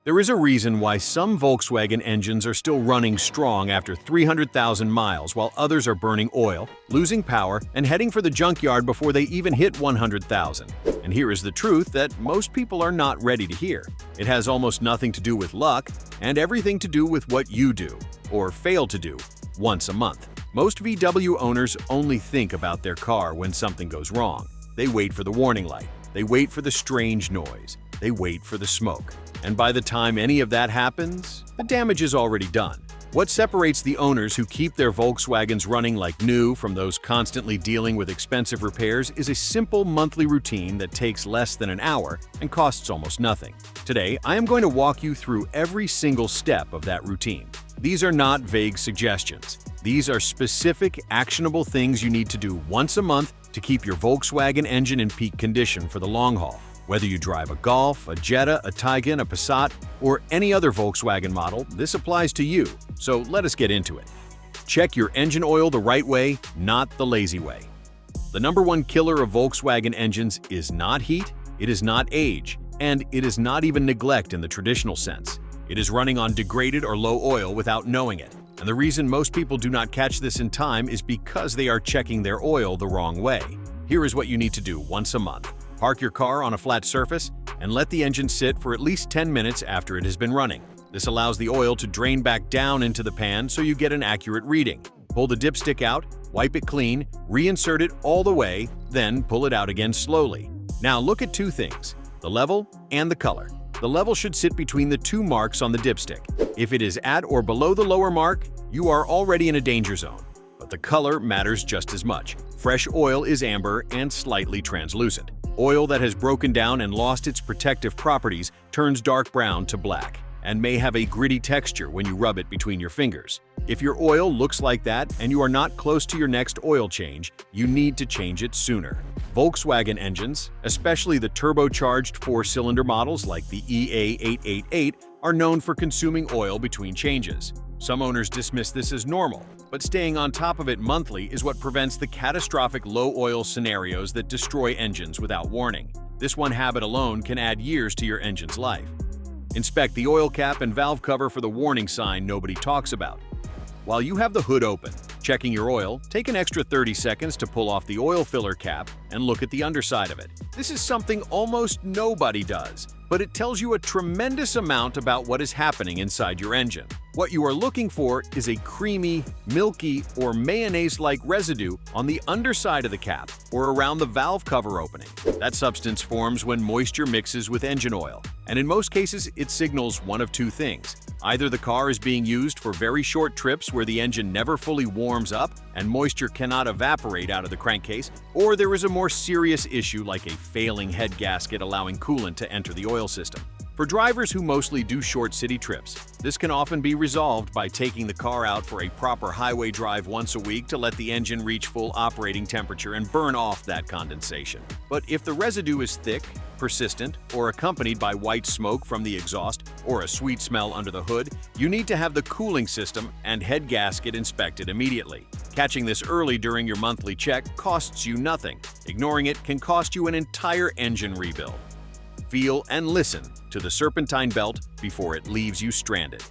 There is a reason why some Volkswagen engines are still running strong after 300,000 miles while others are burning oil, losing power, and heading for the junkyard before they even hit 100,000. And here is the truth that most people are not ready to hear. It has almost nothing to do with luck and everything to do with what you do, or fail to do, once a month. Most VW owners only think about their car when something goes wrong. They wait for the warning light. They wait for the strange noise. They wait for the smoke. And by the time any of that happens, the damage is already done. What separates the owners who keep their Volkswagens running like new from those constantly dealing with expensive repairs is a simple monthly routine that takes less than an hour and costs almost nothing. Today, I am going to walk you through every single step of that routine. These are not vague suggestions. These are specific, actionable things you need to do once a month to keep your Volkswagen engine in peak condition for the long haul. Whether you drive a Golf, a Jetta, a Tiguan, a Passat, or any other Volkswagen model, this applies to you, so let us get into it. Check your engine oil the right way, not the lazy way. The number one killer of Volkswagen engines is not heat, it is not age, and it is not even neglect in the traditional sense. It is running on degraded or low oil without knowing it. And the reason most people do not catch this in time is because they are checking their oil the wrong way. Here is what you need to do once a month. Park your car on a flat surface and let the engine sit for at least 10 minutes after it has been running. This allows the oil to drain back down into the pan so you get an accurate reading. Pull the dipstick out, wipe it clean, reinsert it all the way, then pull it out again slowly. Now look at two things, the level and the color. The level should sit between the two marks on the dipstick. If it is at or below the lower mark, you are already in a danger zone. But the color matters just as much. Fresh oil is amber and slightly translucent. Oil that has broken down and lost its protective properties turns dark brown to black and may have a gritty texture when you rub it between your fingers. If your oil looks like that and you are not close to your next oil change, you need to change it sooner. Volkswagen engines, especially the turbocharged four-cylinder models like the EA888, are known for consuming oil between changes. Some owners dismiss this as normal, but staying on top of it monthly is what prevents the catastrophic low-oil scenarios that destroy engines without warning. This one habit alone can add years to your engine's life. Inspect the oil cap and valve cover for the warning sign nobody talks about. While you have the hood open, checking your oil, take an extra 30 seconds to pull off the oil filler cap and look at the underside of it. This is something almost nobody does, but it tells you a tremendous amount about what is happening inside your engine. What you are looking for is a creamy, milky, or mayonnaise-like residue on the underside of the cap or around the valve cover opening. That substance forms when moisture mixes with engine oil, and in most cases it signals one of two things. Either the car is being used for very short trips where the engine never fully warms up and moisture cannot evaporate out of the crankcase, or there is a more serious issue like a failing head gasket allowing coolant to enter the oil system. For drivers who mostly do short city trips, this can often be resolved by taking the car out for a proper highway drive once a week to let the engine reach full operating temperature and burn off that condensation. But if the residue is thick, persistent, or accompanied by white smoke from the exhaust or a sweet smell under the hood, you need to have the cooling system and head gasket inspected immediately. Catching this early during your monthly check costs you nothing. Ignoring it can cost you an entire engine rebuild. Feel and listen to the Serpentine belt before it leaves you stranded.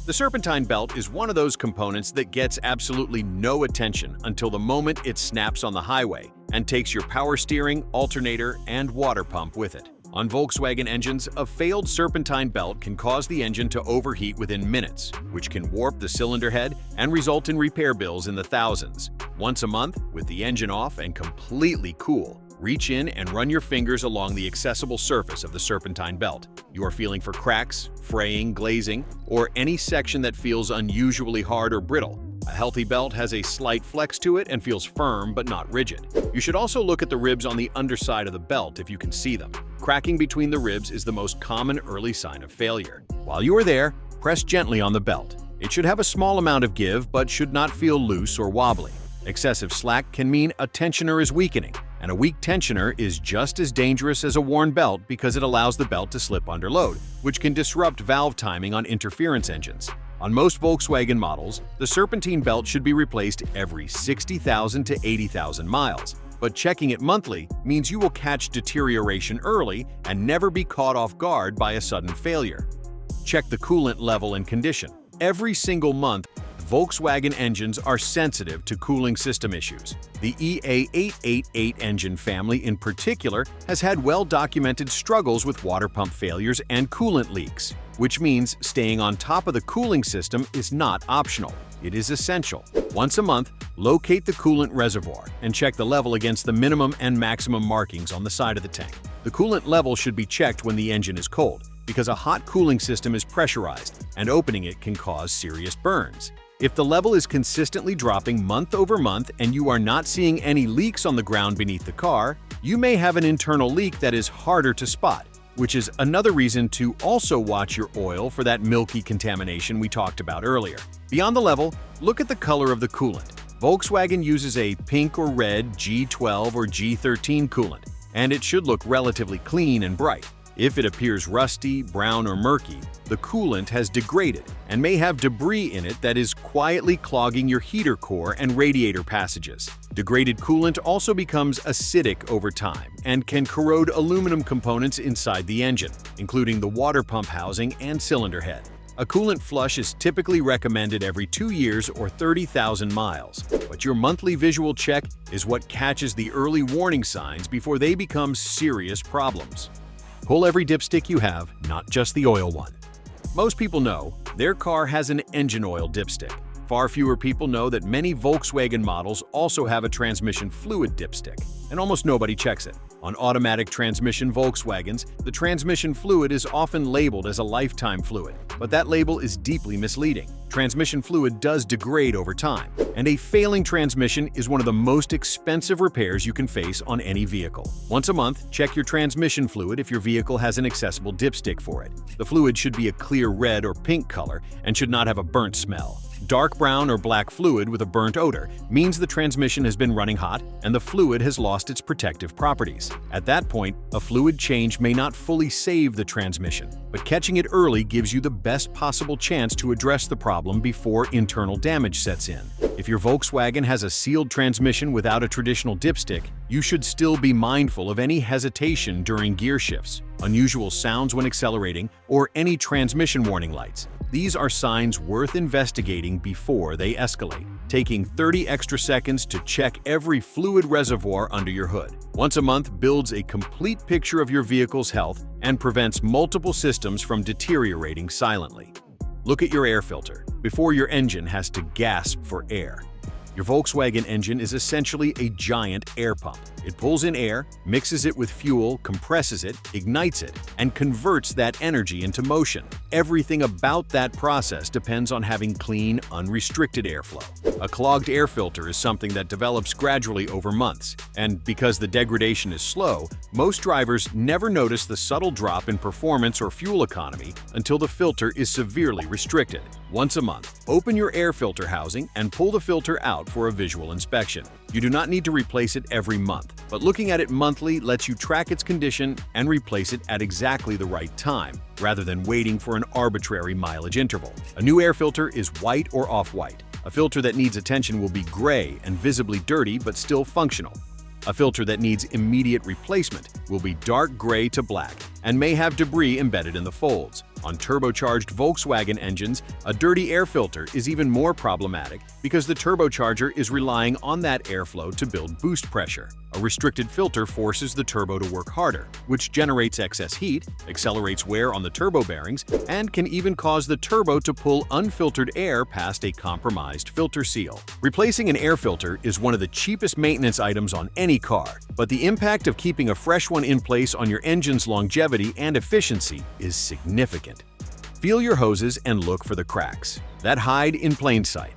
The Serpentine belt is one of those components that gets absolutely no attention until the moment it snaps on the highway and takes your power steering, alternator, and water pump with it. On Volkswagen engines, a failed Serpentine belt can cause the engine to overheat within minutes, which can warp the cylinder head and result in repair bills in the thousands. Once a month, with the engine off and completely cool, reach in and run your fingers along the accessible surface of the Serpentine belt. You are feeling for cracks, fraying, glazing, or any section that feels unusually hard or brittle. A healthy belt has a slight flex to it and feels firm but not rigid. You should also look at the ribs on the underside of the belt if you can see them. Cracking between the ribs is the most common early sign of failure. While you are there, press gently on the belt. It should have a small amount of give but should not feel loose or wobbly. Excessive slack can mean a tensioner is weakening, and a weak tensioner is just as dangerous as a worn belt because it allows the belt to slip under load, which can disrupt valve timing on interference engines. On most Volkswagen models, the Serpentine belt should be replaced every 60,000 to 80,000 miles, but checking it monthly means you will catch deterioration early and never be caught off guard by a sudden failure. check the coolant level and condition. Every single month, Volkswagen engines are sensitive to cooling system issues. The EA888 engine family in particular has had well-documented struggles with water pump failures and coolant leaks, which means staying on top of the cooling system is not optional. It is essential. Once a month, locate the coolant reservoir and check the level against the minimum and maximum markings on the side of the tank. The coolant level should be checked when the engine is cold, because a hot cooling system is pressurized, and opening it can cause serious burns. If the level is consistently dropping month over month and you are not seeing any leaks on the ground beneath the car, you may have an internal leak that is harder to spot, which is another reason to also watch your oil for that milky contamination we talked about earlier. Beyond the level, look at the color of the coolant. Volkswagen uses a pink or red G12 or G13 coolant, and it should look relatively clean and bright. If it appears rusty, brown, or murky, the coolant has degraded and may have debris in it that is quietly clogging your heater core and radiator passages. Degraded coolant also becomes acidic over time and can corrode aluminum components inside the engine, including the water pump housing and cylinder head. A coolant flush is typically recommended every 2 years or 30,000 miles, but your monthly visual check is what catches the early warning signs before they become serious problems. Pull every dipstick you have, not just the oil one. Most people know their car has an engine oil dipstick. Far fewer people know that many Volkswagen models also have a transmission fluid dipstick, and almost nobody checks it. On automatic transmission Volkswagens, the transmission fluid is often labeled as a lifetime fluid, but that label is deeply misleading. Transmission fluid does degrade over time, and a failing transmission is one of the most expensive repairs you can face on any vehicle. Once a month, check your transmission fluid if your vehicle has an accessible dipstick for it. The fluid should be a clear red or pink color and should not have a burnt smell. Dark brown or black fluid with a burnt odor means the transmission has been running hot and the fluid has lost its protective properties. At that point, a fluid change may not fully save the transmission, but catching it early gives you the best possible chance to address the problem before internal damage sets in. If your Volkswagen has a sealed transmission without a traditional dipstick, you should still be mindful of any hesitation during gear shifts, unusual sounds when accelerating, or any transmission warning lights. These are signs worth investigating before they escalate, taking 30 extra seconds to check every fluid reservoir under your hood. Once a month builds a complete picture of your vehicle's health and prevents multiple systems from deteriorating silently. Look at your air filter before your engine has to gasp for air. Your Volkswagen engine is essentially a giant air pump. It pulls in air, mixes it with fuel, compresses it, ignites it, and converts that energy into motion. Everything about that process depends on having clean, unrestricted airflow. A clogged air filter is something that develops gradually over months, and because the degradation is slow, most drivers never notice the subtle drop in performance or fuel economy until the filter is severely restricted. Once a month, open your air filter housing and pull the filter out for a visual inspection. You do not need to replace it every month, but looking at it monthly lets you track its condition and replace it at exactly the right time, rather than waiting for an arbitrary mileage interval. A new air filter is white or off-white. A filter that needs attention will be gray and visibly dirty but still functional. A filter that needs immediate replacement will be dark gray to black and may have debris embedded in the folds. On turbocharged Volkswagen engines, a dirty air filter is even more problematic because the turbocharger is relying on that airflow to build boost pressure. A restricted filter forces the turbo to work harder, which generates excess heat, accelerates wear on the turbo bearings, and can even cause the turbo to pull unfiltered air past a compromised filter seal. Replacing an air filter is one of the cheapest maintenance items on any car, but the impact of keeping a fresh one in place on your engine's longevity and efficiency is significant. Feel your hoses and look for the cracks that hide in plain sight.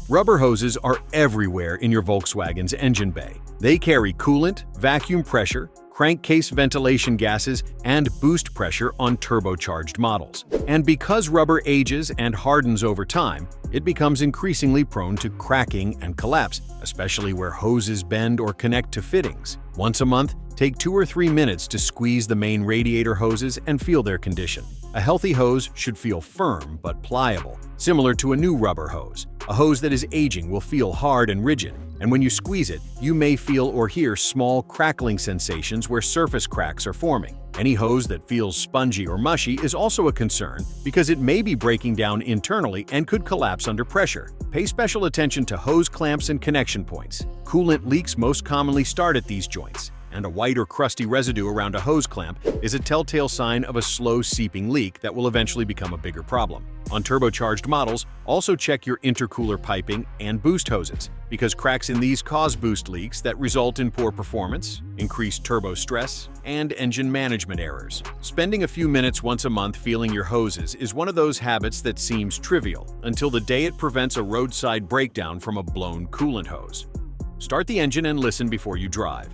Rubber hoses are everywhere in your Volkswagen's engine bay. They carry coolant, vacuum pressure, crankcase ventilation gases, and boost pressure on turbocharged models. And because rubber ages and hardens over time, it becomes increasingly prone to cracking and collapse, especially where hoses bend or connect to fittings. Once a month, take 2 or 3 minutes to squeeze the main radiator hoses and feel their condition. A healthy hose should feel firm but pliable, similar to a new rubber hose. A hose that is aging will feel hard and rigid, and when you squeeze it, you may feel or hear small crackling sensations where surface cracks are forming. Any hose that feels spongy or mushy is also a concern because it may be breaking down internally and could collapse under pressure. Pay special attention to hose clamps and connection points. Coolant leaks most commonly start at these joints, and a white or crusty residue around a hose clamp is a telltale sign of a slow seeping leak that will eventually become a bigger problem. On turbocharged models, also check your intercooler piping and boost hoses, because cracks in these cause boost leaks that result in poor performance, increased turbo stress, and engine management errors. Spending a few minutes once a month feeling your hoses is one of those habits that seems trivial until the day it prevents a roadside breakdown from a blown coolant hose. Start the engine and listen before you drive.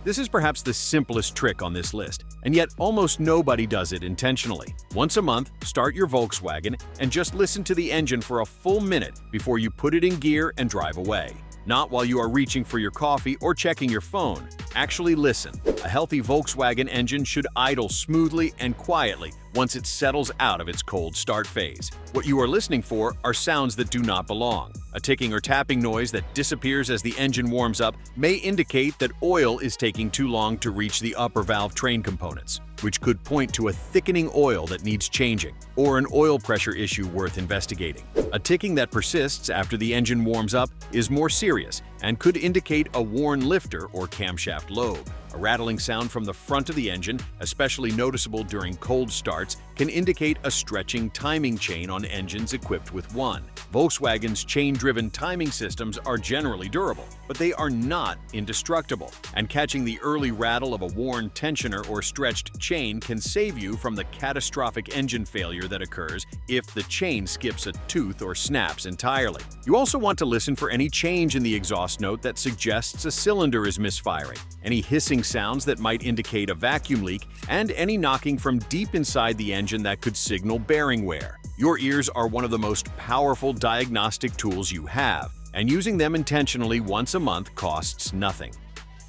This is perhaps the simplest trick on this list, and yet almost nobody does it intentionally. Once a month, start your Volkswagen and just listen to the engine for a full minute before you put it in gear and drive away. Not while you are reaching for your coffee or checking your phone. Actually listen. A healthy Volkswagen engine should idle smoothly and quietly once it settles out of its cold start phase. What you are listening for are sounds that do not belong. A ticking or tapping noise that disappears as the engine warms up may indicate that oil is taking too long to reach the upper valve train components, which could point to a thickening oil that needs changing, or an oil pressure issue worth investigating. A ticking that persists after the engine warms up is more serious and could indicate a worn lifter or camshaft lobe. A rattling sound from the front of the engine, especially noticeable during cold starts, can indicate a stretching timing chain on engines equipped with one. Volkswagen's chain-driven timing systems are generally durable, but they are not indestructible, and catching the early rattle of a worn tensioner or stretched chain can save you from the catastrophic engine failure that occurs if the chain skips a tooth or snaps entirely. You also want to listen for any change in the exhaust note that suggests a cylinder is misfiring, any hissing sounds that might indicate a vacuum leak, and any knocking from deep inside the engine that could signal bearing wear. Your ears are one of the most powerful diagnostic tools you have, and using them intentionally once a month costs nothing.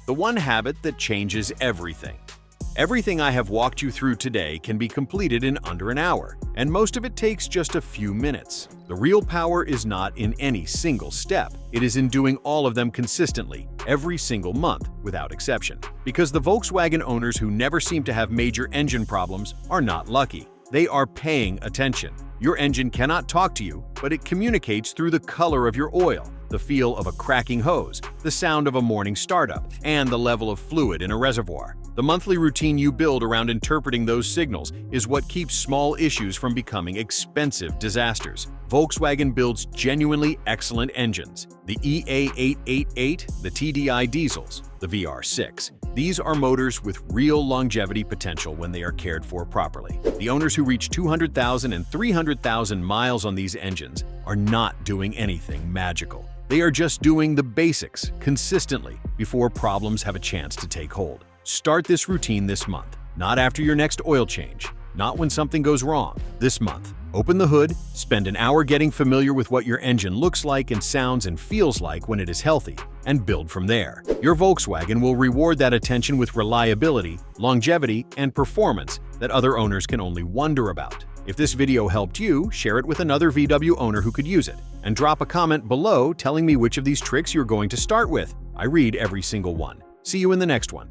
The one habit that changes everything. Everything I have walked you through today can be completed in under an hour, and most of it takes just a few minutes. The real power is not in any single step. It is in doing all of them consistently, every single month, without exception. Because the Volkswagen owners who never seem to have major engine problems are not lucky. They are paying attention. Your engine cannot talk to you, but it communicates through the color of your oil, the feel of a cracking hose, the sound of a morning startup, and the level of fluid in a reservoir. The monthly routine you build around interpreting those signals is what keeps small issues from becoming expensive disasters. Volkswagen builds genuinely excellent engines. The EA888, the TDI diesels, the VR6. These are motors with real longevity potential when they are cared for properly. The owners who reach 200,000 and 300,000 miles on these engines are not doing anything magical. They are just doing the basics consistently before problems have a chance to take hold. Start this routine this month, not after your next oil change, not when something goes wrong. This month, open the hood, spend an hour getting familiar with what your engine looks like and sounds and feels like when it is healthy, and build from there. Your Volkswagen will reward that attention with reliability, longevity, and performance that other owners can only wonder about. If this video helped you, share it with another VW owner who could use it, and drop a comment below telling me which of these tricks you're going to start with. I read every single one. See you in the next one.